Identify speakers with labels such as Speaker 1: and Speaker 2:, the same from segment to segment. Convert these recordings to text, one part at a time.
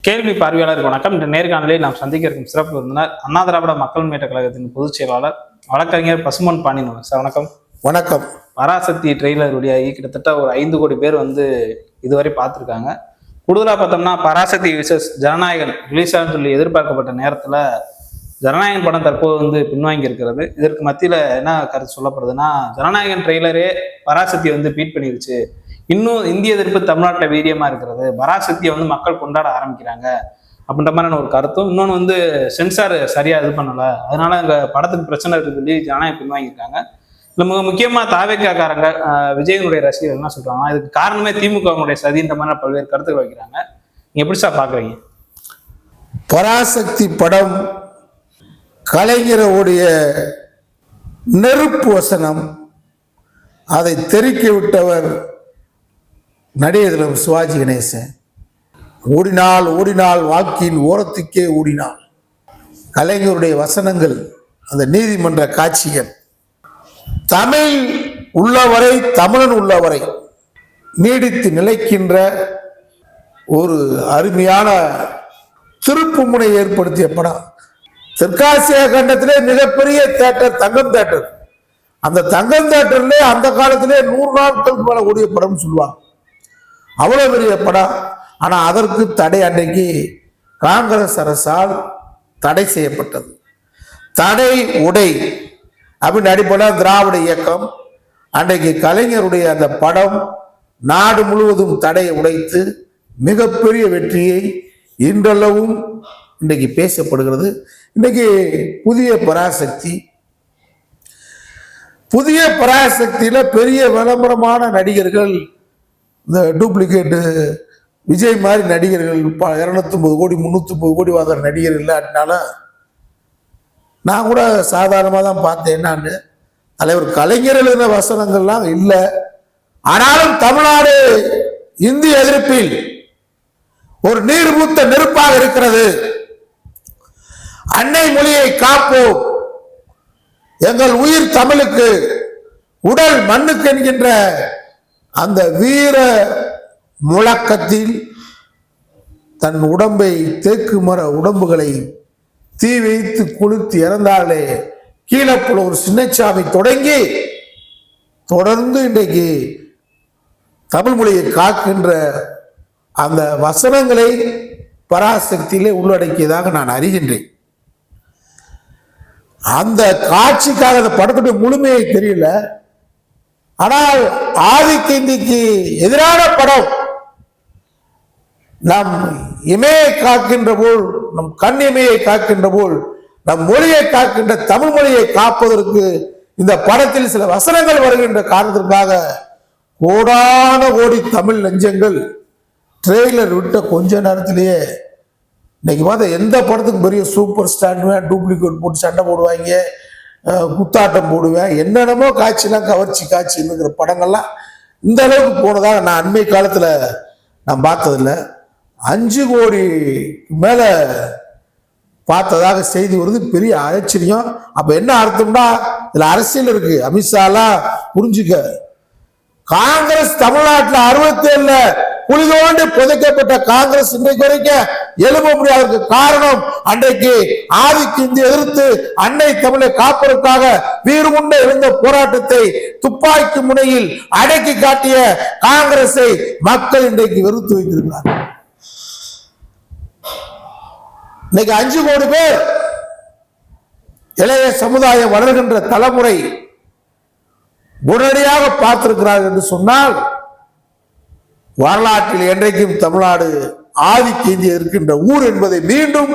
Speaker 1: கேள்வி பார்வையாளருக்கு வணக்கம். இந்த நேர்காணலில் நாம் சந்திக்க இருக்கும் சிறப்பு விருந்தினர் அண்ணா திராவிட மக்கள் முன்னேற்ற கழகத்தின் பொதுச் செயலாளர் வழக்கறிஞர் பசுமன் பாண்டியன் சார். வணக்கம்.
Speaker 2: வணக்கம்.
Speaker 1: பராசக்தி ட்ரெய்லர் வெளியாகி கிட்டத்தட்ட ஒரு 5 கோடி பேர் இதுவரை பார்த்துருக்காங்க. கூடுதலாக பார்த்தோம்னா பராசக்தி விசஸ் ஜனநாயகன் ரிலீஸ் ஆகுன்னு சொல்லி எதிர்பார்க்கப்பட்ட நேரத்தில் ஜனநாயகன் படம் தற்போது பின்வாங்கி இருக்கிறது. இதற்கு மத்தியில் என்ன கருத்து சொல்லப்படுதுன்னா, ஜனநாயகன் ட்ரெய்லரே பராசக்தியை பீட் பண்ணிருச்சு, இன்னும் இந்திய எதிர்ப்பு தமிழ்நாட்டில் வீரியமா இருக்கிறது, பராசக்தியை மக்கள் கொண்டாட ஆரம்பிக்கிறாங்க அப்படின்ற மாதிரியான ஒரு கருத்தும், இன்னொன்று சென்சார் சரியா இது பண்ணல, அதனால அங்க படத்துக்கு பிரச்சனை இருக்குன்னு சொல்லி ஜனநாயகம் பின்வாங்கியிருக்காங்க. இல்லை மிக முக்கியமா தாவேக்காரங்க விஜயனுடைய ரசிகர்கள் என்ன சொல்றாங்கன்னா, இதுக்கு காரணமே திமுகவுடைய சதின்ற மாதிரி பல்வேறு கருத்துக்கள் வைக்கிறாங்க. நீங்க எப்படி சார் பாக்குறீங்க?
Speaker 2: பராசக்தி படம் கலைஞருடைய நெருப்பு வசனம், அதை தெறிக்க விட்டவர் நடிகர் சிவாஜி கணேசன். ஓடினால் ஓடினால் வாழ்க்கையின் ஓரத்துக்கே ஓடினாள். கலைஞருடைய வசனங்கள், அந்த நீதிமன்ற காட்சிகள், தமிழ் உள்ளவரை தமிழன் உள்ளவரை நீடித்து நிலைக்கின்ற ஒரு அருமையான திருப்புமுனை ஏற்படுத்திய படம். தெற்காசிய கண்டத்திலே மிகப்பெரிய தேட்டர் தங்கம் தேட்டர். அந்த தங்கம் தேட்டர்ல அந்த காலத்திலே 100 நாட்களுக்கு மேல ஓடிய படம் சொல்லுவாங்க. அவ்வளவு பெரிய படம். ஆனா அதற்கு தடை அன்றைக்கு காங்கிரஸ் அரசால் தடை செய்யப்பட்டது. தடை உடை அப்படின்னு அடிப்படையில் திராவிட இயக்கம் அன்றைக்கு கலைஞருடைய அந்த படம் நாடு முழுவதும் தடையை உடைத்து மிகப்பெரிய வெற்றியை இன்றளவும் இன்றைக்கு பேசப்படுகிறது. இன்னைக்கு புதிய பராசக்தியில பெரிய விளம்பரமான நடிகர்கள், இந்த டூப்ளிகேட்டு விஜய் மாதிரி நடிகர்கள் 250 கோடி 350 கோடி வாங்குற நடிகர்கள் இல்லாட்டினால நான் கூட சாதாரணமாக தான் பார்த்தேன். என்னான்னு தலைவர் கலைஞர் எழுதின வசனங்கள்லாம் இல்லை. ஆனாலும் தமிழ்நாடு இந்திய எதிர்ப்பில் ஒரு நீர்மூத்த நெருப்பாக இருக்கிறது. அன்னை மொழியை காப்போம், எங்கள் உயிர் தமிழுக்கு, உடல் மண்ணுக்கு என்கின்ற அந்த வீர முழக்கத்தில் தன் உடம்பை தேக்கு மர உடம்புகளை தீ வைத்து கொளுத்து இறந்தாலே கீழப்புல ஒரு சின்னச்சாமி தொடங்கி தொடர்ந்து இன்றைக்கு தமிழ் மொழியை காக்கின்ற அந்த வசனங்களை பராசக்தியிலே உள்ளடக்கியதாக நான் அறிகின்றேன். அந்த காட்சிக்காக அந்த படத்துடைய முழுமையை தெரியல. ஆனால் ஆதிக்க இந்திக்கு எதிரான படம், நம் இமையை காக்கின்ற போல், நம் கண் இமையை காக்கின்ற போல், நம் மொழியை காக்கின்ற தமிழ் மொழியை காப்பதற்கு இந்த படத்தில் சில வசனங்கள் வருகின்ற காரணத்திற்காக கோடான கோடி தமிழ் நெஞ்சங்கள் ட்ரெய்லர் விட்ட கொஞ்ச நேரத்திலேயே இன்னைக்கு பார்த்தா எந்த படத்துக்கு பெரிய சூப்பர் ஸ்டாண்டுவேன், டூப்ளிகேட் போட்டு சண்டை போடுவாங்க, குத்தாட்டம் போடுவேன், என்னென்னமோ காட்சிலாம் கவர்ச்சி காட்சிங்கிற படங்கள்லாம் இந்த அளவுக்கு போனதாக நான் அண்மை காலத்தில் நான் பார்த்ததில்லை. 5 கோடி மேல பார்த்ததாக செய்தி வருது. பெரிய ஆச்சரியம். அப்ப என்ன அர்த்தம்னா, இதுல அரசியல் இருக்கு. அமித்ஷாலாம் புரிஞ்சுக்க, காங்கிரஸ் தமிழ்நாட்டில் 67 புலிதோண்டு புதைக்கப்பட்ட காங்கிரஸ் இன்றைக்கு வரைக்கும் எழும்ப முடியாதற்கு காரணம், அன்றைக்கு ஆதிக்க இந்திய எதிர்த்து அன்னை தமிழை காப்பதற்காக வீறுமுண்ட எழுந்த போராட்டத்தை துப்பாக்கி முனையில் அடக்கி காட்டிய காங்கிரஸை மக்கள் இன்றைக்கு வெறுத்து வைத்திருக்கிறார். இன்னைக்கு 5 கோடி பேர் இளைய சமுதாயம் வளர்கின்ற தலைமுறை உடனடியாக பார்த்திருக்கிறார்கள் என்று சொன்னால், வரலாற்றில் என்றைக்கும் தமிழ்நாடு ஆதிக்க இந்திய இருக்கின்ற ஊர் என்பதை மீண்டும்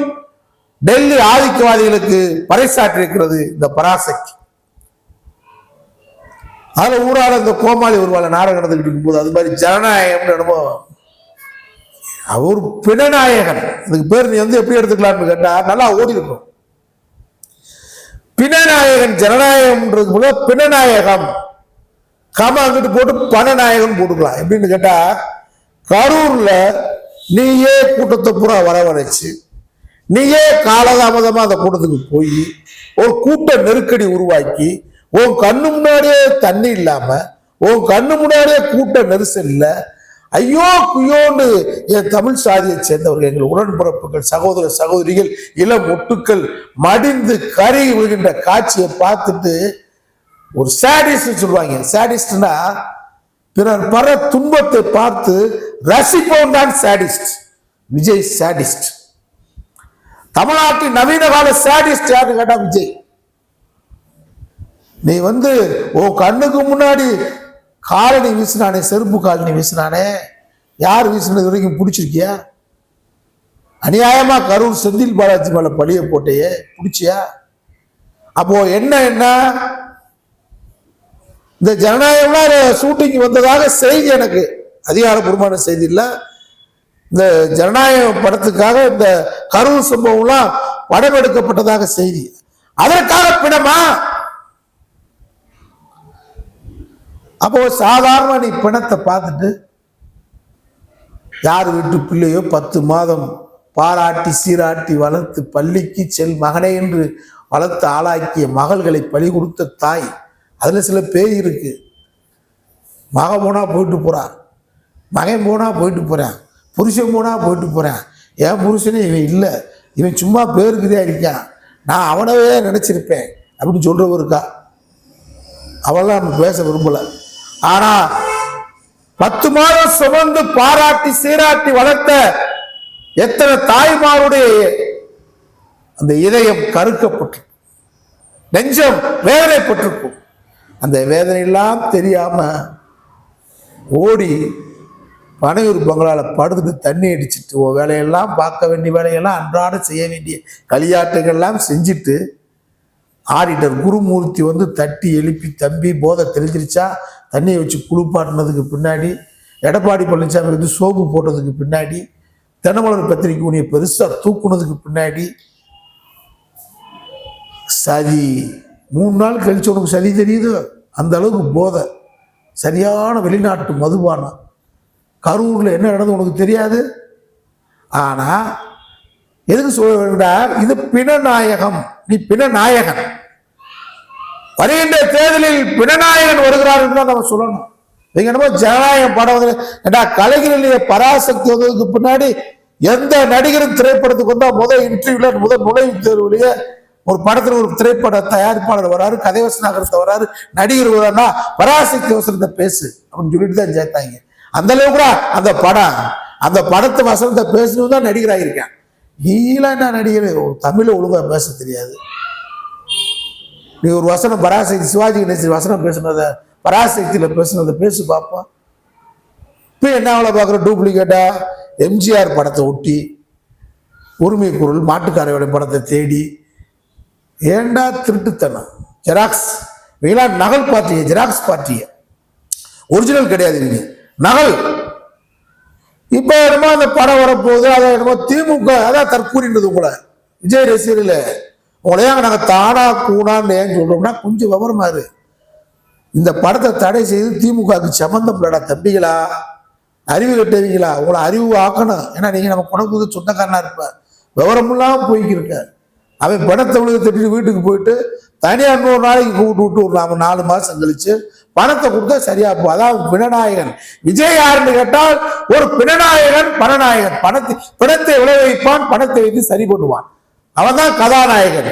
Speaker 2: டெல்லி ஆதிக்கவாதிகளுக்கு பறைசாற்றிருக்கிறது இந்த பராசக்தி. அதுல ஊரால இந்த கோமாளி ஒருவாள நாடகம் நடந்துகிட்டு இருக்கும்போது அது மாதிரி ஜனநாயகம் என்னமோ, அவர் பிணநாயகன், இதுக்கு பேர் நீ எப்படி எடுத்துக்கலாம்னு கேட்டா நல்லா ஓடி இருக்கும். பிணநாயகன் ஜனநாயகம்ன்றது போல பிணநாயகம் கம அங்கிட்டு போட்டு பணநாயகன் போட்டுக்கலாம். எப்படின்னு கேட்டா, கரூர்ல நீயே கூட்டத்தை பூரா வரவழைச்சு, நீயே காலதாமதமா அந்த கூட்டத்துக்கு போய் ஒரு கூட்ட நெருக்கடி உருவாக்கி, உன் கண்ணு முன்னாடியே தண்ணி இல்லாம, உன் கண்ணு முன்னாடியே கூட்ட நெரிசல் இல்ல, ஐயோ குயோன்னு என் தமிழ் சாதியை சேர்ந்தவர்கள், எங்கள் உடன்பிறப்புகள், சகோதர சகோதரிகள், இளம் ஒட்டுக்கள் மடிந்து கறி விழுகின்ற காட்சியை பார்த்துட்டு ஒரு சாடிஸ்ட் சொல்லுவாங்க. சாடிஸ்ட்னா பிறர் பர துன்பத்தை பார்த்து ரசிப்பவன் தான் சாடிஸ்ட். விஜய் சாடிஸ்ட். தமிழ்நாட்டின் நவீன கால சாடிஸ்ட் யாருன்னு கேட்டா விஜய். நீ உன் கண்ணுக்கு முன்னாடி காலனி வீசினானே, செருப்பு காலனி வீசினானே, யார் வீசினது வரைக்கும் பிடிச்சிருக்கியா? அநியாயமா கரூர் செந்தில் பாலாஜி மேல பழிய போட்டையே, பிடிச்சியா? அப்போ என்ன இந்த ஜனநாயகம்லாம் ஷூட்டிங் வந்ததாக செய்தி, எனக்கு அதிகாரப்பூர்வமான செய்தி இல்லை. இந்த ஜனநாயகம் படத்துக்காக இந்த கரூர் சம்பவம்லாம் படம் எடுக்கப்பட்டதாக செய்தி. அதற்காக பிணமா? அப்போ சாதாரண நீ பிணத்தை பார்த்துட்டு யார் வீட்டு பிள்ளையோ 10 மாதம் பாராட்டி சீராட்டி வளர்த்து பள்ளிக்கு செல் மகனே என்று வளர்த்து ஆளாக்கிய மகள்களை பலி கொடுத்த தாய். அதுல சில பேய் இருக்கு. மகன் போனா போயிட்டு போறான், மகன் போனா போயிட்டு போறான், புருஷன் போனா போயிட்டு போறான். என் புருஷனே இவன் இல்லை, இவன் சும்மா பேருக்குதான் இருக்கான், நான் அவனவே நினைச்சிருப்பேன் அப்படின்னு சொல்றவ இருக்கா. அவெல்லாம் நம்ம பேச விரும்பல. ஆனா 10 மாதம் சுமந்து பாராட்டி சீராட்டி வளர்த்த எத்தனை தாய்மாருடைய அந்த இதயம் கருக்கப்பட்டு நெஞ்சம் வேதனைப்பட்டிருக்கும். அந்த வேதனை எல்லாம் தெரியாம ஓடி பனையூர் பங்களால படுத்துட்டு தண்ணி அடிச்சுட்டு வேலையெல்லாம் பார்க்க வேண்டிய வேலையெல்லாம் அன்றாட செய்ய வேண்டிய களியாட்டுகள்லாம் செஞ்சுட்டு ஆடிட்டர் குருமூர்த்தி தட்டி எழுப்பி, தம்பி போதை தெரிஞ்சிருச்சா, தண்ணியை வச்சு குளிப்பாட்டினதுக்கு பின்னாடி, எடப்பாடி பழனிசாமி சோப்பு போட்டதுக்கு பின்னாடி, தினமலர் பத்திரிக்கை உனியை பெருசா தூக்குனதுக்கு பின்னாடி, சதி 3 நாள் கழிச்சு உனக்கு சதி தெரியுது. அந்த அளவுக்கு போதை, சரியான வெளிநாட்டு மதுபானம். கரூர்ல என்ன நடந்தது உனக்கு தெரியாது. ஆனா எதுக்கு சொல்ல வேண்டாம், இது பிணநாயகம். நீ பிணநாயகன். வருகின்ற தேர்தலில் பிணநாயகன் வருகிறார் என்று தான் நம்ம சொல்லணும். நீங்க என்னமோ ஜனநாயகம் படம் கலைஞர்களுடைய பராசக்தி வந்ததுக்கு பின்னாடி எந்த நடிகரும் திரைப்படத்துக்கு வந்தா முதல் இன்டர்வியூல முதல் நுழைவுத் தேர்வுலயே ஒரு படத்துல ஒரு திரைப்பட தயாரிப்பாளர் வராரு, கதைவசனாகரத்தை வராரு, நடிகர் வராருன்னா பராசக்தி வசனத்தை பேசு அப்படின்னு சொல்லிட்டு தான் சேர்த்தாங்க. அந்த அளவுக்கு கூட அந்த படத்தை வசனத்தை பேசணும் தான் நடிகர் ஆகியிருக்கேன். நீலாம் என்ன நடிகர், தமிழ ஒழுங்கா பேச தெரியாது. நீ ஒரு வசனம் பராசக்தி சிவாஜி கணேசன் வசனம் பேசுனத பராசக்தியில பேசுனதை பேசு பார்ப்போம். இப்போ என்ன அவளை பார்க்குற டூப்ளிகேட்டா எம்ஜிஆர் படத்தை ஒட்டி உரிமை குரல் மாட்டுக்காரையோட படத்தை தேடி ஏண்டா திருட்டுத்தனம். ஜெராக்ஸ் இவங்களாம் நகல் பார்ட்டிய, ஜெராக்ஸ் பார்ட்டிய, ஒரிஜினல் கிடையாது இவங்க, நகல். இப்ப என்னமோ அந்த படம் வரப்போகுது, அதை என்னமோ திமுக அதான் தற்கூறின்றது. உங்களை விஜய் ரசிகர்கள உங்களையாங்க நாங்க தானா கூடான்னு ஏன் சொல்றோம்னா கொஞ்சம் விவரமா இரு. இந்த படத்தை தடை செய்து திமுகவுக்கு சம்பந்தம் இல்லடா தம்பிகளா, அறிவு கட்டுவீங்களா, உங்களை அறிவு ஆக்கணும். ஏன்னா நீங்க நம்ம குணத்துக்கு சொந்தக்காரனா இருப்ப, விவரமெல்லாம் போய்க்கிருக்க. அவன் பணத்தை விழுக தட்டிட்டு வீட்டுக்கு போயிட்டு தனியாக 100 நாளைக்கு கூப்பிட்டு விட்டு ஒரு 4 மாசம் கழிச்சு பணத்தை கொடுத்தா சரியா போ. அதான் பிணநாயகன். விஜய் யாருன்னு கேட்டால் ஒரு பிணநாயகன், பணநாயகன். பணத்தை விளைவிப்பான், பணத்தை வைத்து சரி பண்ணுவான். அவன் தான் கதாநாயகன்.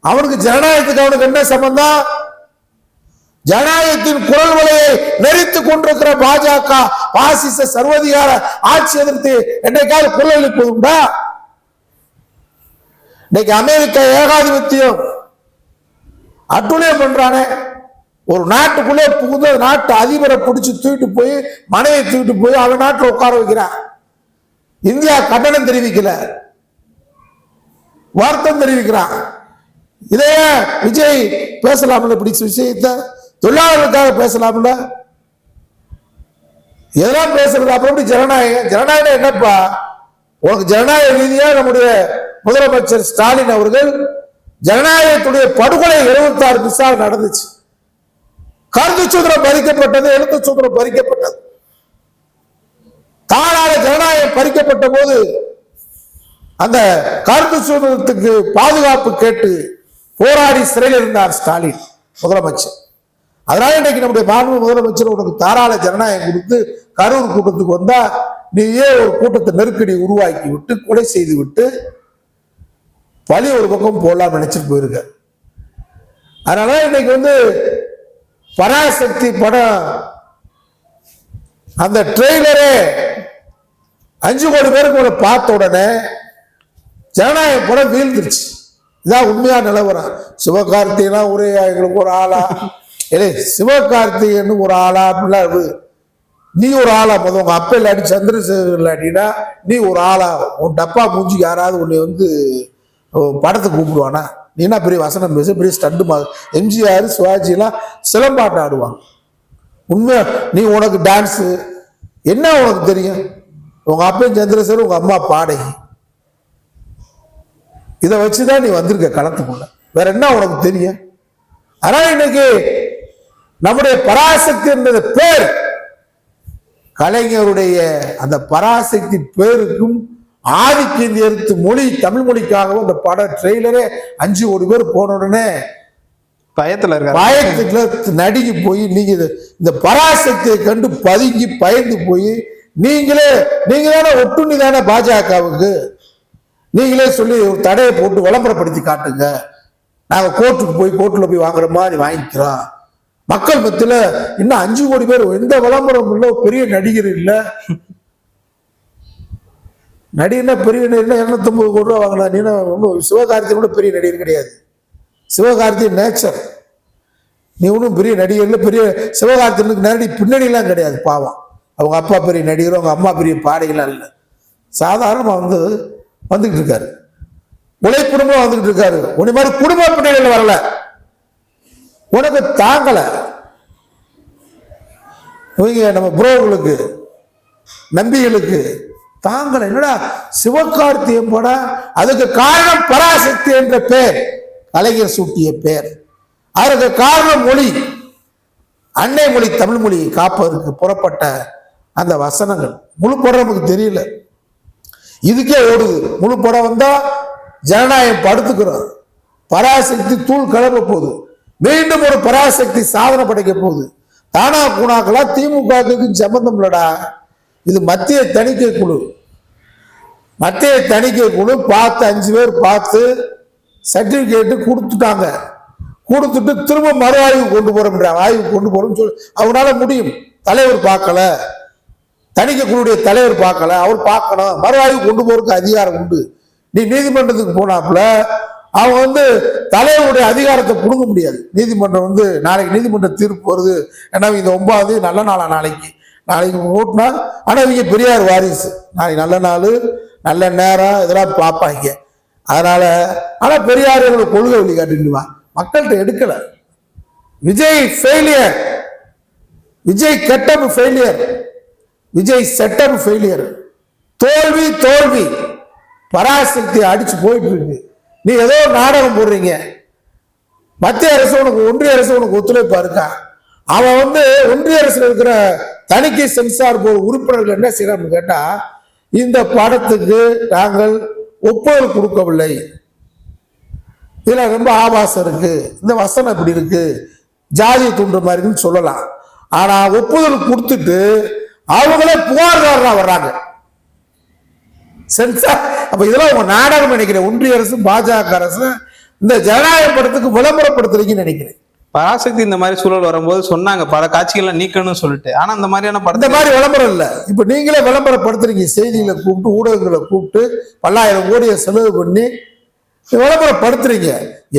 Speaker 2: அவனுக்கு ஜனநாயகத்துக்கு அவனுக்கு என்ன சம்பந்தம்? ஜனநாயகத்தின் குரல் வலையை நெறித்துக் கொண்டிருக்கிற பாஜக பாசிச சர்வதிகார ஆட்சி எதிர்த்து என்னைக்காவது குரல் எழுப்புவதுண்டா? இன்னைக்கு அமெரிக்கா ஏகாதிபத்தியம் அட்டுழியம் பண்றானே, ஒரு நாட்டுக்குள்ளே புகுந்த நாட்டு அதிபரை பிடிச்சு தூக்கிட்டு போய் மனையை தூக்கிட்டு போய் அவன் நாட்டில் உட்கார வைக்கிறான். இந்தியா கண்டனம் தெரிவிக்கல, வருத்தம் தெரிவிக்கிறான். இதைய விஜய் பேசலாம்ல, பிடிச்ச விஷயத்த தொழிலாளர்களுக்காக பேசலாம்ல, எதெல்லாம் பேசுறது? அப்புறம் எப்படி ஜனநாயகம்? ஜனநாயகம் என்னப்பா? உனக்கு ஜனநாயக ரீதியா நம்முடைய முதலமைச்சர் ஸ்டாலின் அவர்கள் ஜனநாயகத்துடைய படுகொலை 76 விசாரணை நடந்துச்சு. கருத்து சுதந்திரம் பறிக்கப்பட்டது, எழுத்து சுதந்திரம் பறிக்கப்பட்டது. தானாக ஜனநாயகம் பறிக்கப்பட்ட போது அந்த கருத்து சுதந்திரத்துக்கு பாதுகாப்பு கேட்டு போராடி சிறையில் இருந்தார் ஸ்டாலின் முதலமைச்சர். அதனால இன்னைக்கு நம்முடைய மாண்பு முதலமைச்சர் உனக்கு தாராள ஜனநாயகம் கொடுத்து கரூர் கூட்டத்துக்கு வந்தா நீயே ஒரு கூட்டத்தை நெருக்கடி உருவாக்கி விட்டு கொலை செய்து விட்டு பழி ஒரு பக்கம் போடலாம் நினைச்சிட்டு போயிருக்க. அதனால இன்னைக்கு பராசக்தி படம் அந்த ட்ரெய்லரே 5 கோடி பேருக்கு பார்த்த உடனே ஜனநாயக படம் வீழ்ந்துருச்சு. இதான் உண்மையா நிலவரம். சிவகார்த்திகெல்லாம் ஒரே எங்களுக்கு ஒரு ஆளா இல்லை, சிவகார்த்திகேயன் ஒரு ஆளா அப்படிலாம் நீ ஒரு ஆளா போதும். உங்க அப்பா இல்லாட்டி சந்திரசேகர் இல்லாட்டினா நீ ஒரு ஆளா? உன் டப்பா மூஞ்சி யாராவது உன்னை படத்துக்கு கூப்பிடுவானா? நீ என்ன பெரிய வசனம் பேச, பெரிய ஸ்டண்டு எம்ஜிஆர் சிவாஜி எல்லாம் சிலம்பாட்டம் ஆடுவாங்க. உண்மையா நீ உனக்கு டான்ஸு என்ன உனக்கு தெரியும்? உங்க அப்பையும் சந்திரசேகர், உங்க அம்மா பாடகி. இதை வச்சுதான் நீ வந்திருக்க களத்துக்குள்ள. வேற என்ன உனக்கு தெரியும்? ஆனா இன்னைக்கு நம்முடைய பராசக்தி என்பது பேர், கலைஞருடைய அந்த பராசக்தி பேருக்கும் ஆதிக்க இந்தியத்து மொழி தமிழ் மொழிக்காகவும் அந்த பட ட்ரெய்லரே 5 கோடி பேர் போன உடனே பயத்துல நடுங்கி போய் நீங்க இந்த பராசக்தியை கண்டு பதுங்கி பயந்து போய் நீங்களான ஒட்டுண்ணி தானே பாஜகவுக்கு நீங்களே சொல்லி ஒரு தடையை போட்டு விளம்பரப்படுத்தி காட்டுங்க, நாங்க கோர்ட்டுல போய் வாங்குற மாதிரி வாங்கிக்கிறோம். மக்கள் மத்தியில இன்னும் 5 கோடி பேர், எந்த விளம்பரம் இல்ல, பெரிய நடிகர் இல்ல, நடிகர்னா பெரிய நடிகர் 250 கோடி ரூபா வாங்கினா. நீ ஒன்றும் சிவகார்த்திகனோட பெரிய நடிகர் கிடையாது. சிவகார்த்திகன் நேச்சர். நீ ஒன்றும் பெரிய நடிகர் இல்லை. பெரிய சிவகார்த்திகனுக்கு நேரடி பின்னணிலாம் கிடையாது. பாவம், அவங்க அப்பா பெரிய நடிகர், அவங்க அம்மா பெரிய பாடகெல்லாம் இல்லை. சாதாரணமா வந்துகிட்டு இருக்காரு, உழைப்புறமா வந்துகிட்டு இருக்காரு. உன்னை மாதிரி குடும்ப பின்னணியில் வரல, உனக்கு தாங்கல. இவங்க நம்ம புரோகளுக்கு நம்பிகளுக்கு தாங்கல. என்னடா சிவகார்த்தியம் போட, அதுக்கு காரணம் பராசக்தி என்ற பெயர், கலைஞர் சூட்டிய பெயர். அதற்கு காரணம் மொழி, அன்னை மொழி தமிழ் மொழியை காப்பதற்கு புறப்பட்ட அந்த வசனங்கள். முழு படம் நமக்கு தெரியல, இதுக்கே ஓடுது. முழு படம் வந்தா ஜனநாயகம் படுத்துக்கிறோம். பராசக்தி தூள் கிளம்ப போகுது, மீண்டும் ஒரு பராசக்தி சாதனை படைக்க போகுது. தானா கூணாக்கெல்லாம் திமுக சம்பந்தம் இல்லடா. இது மத்திய தணிக்கை குழு. மத்திய தணிக்கை குழு பார்த்து 5 பேர் பார்த்து சர்டிபிகேட்டு கொடுத்துட்டாங்க. கொடுத்துட்டு திரும்ப மறு ஆய்வு கொண்டு போறோம், ஆய்வு கொண்டு போறோம்னு சொல்லி அவனால முடியும். தலைவர் பார்க்கல, தணிக்கை குழுடைய தலைவர் பார்க்கல, அவர் பார்க்கணும். மறு ஆய்வு கொண்டு போறதுக்கு அதிகாரம் உண்டு. நீ நீதிமன்றத்துக்கு போனாப்புல அவன் தலைவருடைய அதிகாரத்தை புடுங்க முடியாது. நீதிமன்றம் நாளைக்கு நீதிமன்ற தீர்ப்பு வருது. ஏன்னா இந்த 9ஆம் தேதி நல்ல நாளா, நாளைக்கு ஓட்டுனா. ஆனா இவங்க பெரியார் வாரிசு, நாளைக்கு நல்ல நாள் நல்ல நேரம் இதெல்லாம் பார்ப்பாங்க. அதனால ஆனா பெரியார் கொள்கை வழிகாட்டிடுவான், மக்கள்கிட்ட எடுக்கல. Vijay failure, Vijay getup failure, Vijay setup failure. தோல்வி பராசக்தி அடிச்சு போயிட்டு இருக்கு. நீ ஏதோ நாடகம் போடுறீங்க. மத்திய அரசு உனக்கு, ஒன்றிய அரசு உனக்கு ஒத்துழைப்பா இருக்கா? அவன் ஒன்றிய அரசுல இருக்கிற தணிக்கை சென்சார் போர்டு உறுப்பினர்கள் என்ன செய்யறான்னு கேட்டா, இந்த படத்துக்கு நாங்கள் ஒப்புதல் கொடுக்கவில்லை, இதுல ரொம்ப ஆபாசம் இருக்கு, இந்த வசனம் இப்படி இருக்கு, ஜாதியை தூண்டுற மாதிரின்னு சொல்லலாம். ஆனா ஒப்புதல் கொடுத்துட்டு அவங்களே புகார்தாரா வர்றாங்க சென்சார். அப்ப இதெல்லாம் உங்க நாடகம் நினைக்கிறேன். ஒன்றிய அரசு பாஜக அரசு இந்த ஜனநாயக படத்துக்கு விளம்பரப்படுத்துறீங்கன்னு நினைக்கிறேன்.
Speaker 1: பராசக்தி இந்த மாதிரி சூழல் வரும்போது சொன்னாங்க பல காட்சிகளை நீக்கணும்னு சொல்லிட்டு. ஆனா அந்த மாதிரியான படம்,
Speaker 2: இந்த மாதிரி விளம்பரம் இல்ல. இப்ப நீங்களே விளம்பரப்படுத்துறீங்க, செய்திகளை கூப்பிட்டு ஊடகங்களை கூப்பிட்டு 10,000 கோடியை செலவு பண்ணி விளம்பரப்படுத்துறீங்க.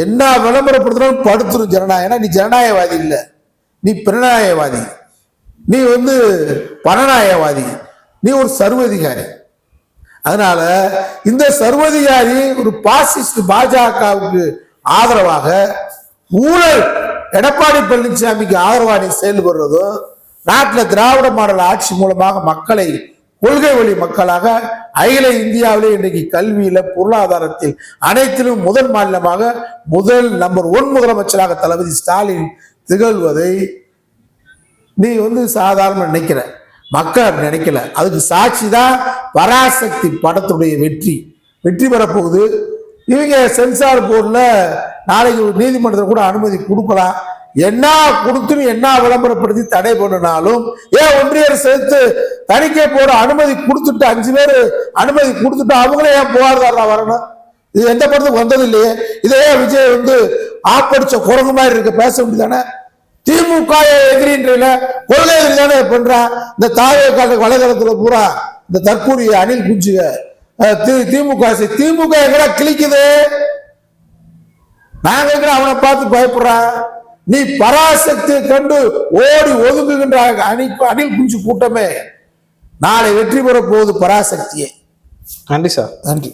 Speaker 2: என்ன விளம்பரப்படுத்துறாலும் படுத்துரும் ஜனநாயகம். ஏன்னா நீ ஜனநாயகவாதி இல்ல, நீ பிரணாயவாதி, நீ பணநாயகவாதி, நீ ஒரு சர்வதிகாரி. அதனால இந்த சர்வதிகாரி ஒரு பாசிஸ்ட் பாஜகவுக்கு ஆதரவாக, ஊழல் எடப்பாடி பழனிசாமிக்கு ஆதரவாக செயல்படுறதும், நாட்டில் திராவிட மாடல் ஆட்சி மூலமாக மக்களை கொள்கை வழி மக்களாக அகில இந்தியாவிலே இன்றைக்கு கல்வியில, பொருளாதாரத்தில் அனைத்திலும் முதல் மாநிலமாக, முதல் நம்பர் 1 முதலமைச்சராக தளபதி ஸ்டாலின் திகழ்வதை நீ சாதாரண நினைக்கிற, மக்கள் நினைக்கல. அதுக்கு சாட்சி தான் பராசக்தி படத்துடைய வெற்றி பெறப்போகுது. இவங்க சென்சார் போர்டில் நாளைக்கு நீதிமன்றத்தில் கூட அனுமதி கொடுக்கலாம். என்ன கொடுத்துன்னு என்ன விளம்பரப்படுத்தி தடை பண்ணினாலும் ஏன் ஒன்றிய அரசு சேர்த்து தணிக்கை போட அனுமதி கொடுத்துட்டு 5 பேர் அனுமதி கொடுத்துட்டு அவங்களே ஏன் புகார்தாரா வரணும்? இது எந்த படத்துக்கு வந்தது இல்லையே. இதையே விஜய் வந்து ஆப்படிச்ச குரங்கு மாதிரி இருக்க பேச முடியுதானே? திமுக எதிரின்றல கொள்கை எதிரி தானே பண்றான். இந்த தாவேக்காட்டு வலைதளத்துல பூரா இந்த தற்கூரிய அணில் குஞ்சுக திமுக எங்கடா கிழிக்குது? நாங்க எங்க அவனை பார்த்து பயப்படுறான்? நீ பராசக்தியை கண்டு ஓடி ஒதுங்குகின்ற அணில் குஞ்சு கூட்டமே நாளை வெற்றி பெற போகுது பராசக்தியை.
Speaker 1: நன்றி சார்.
Speaker 2: நன்றி.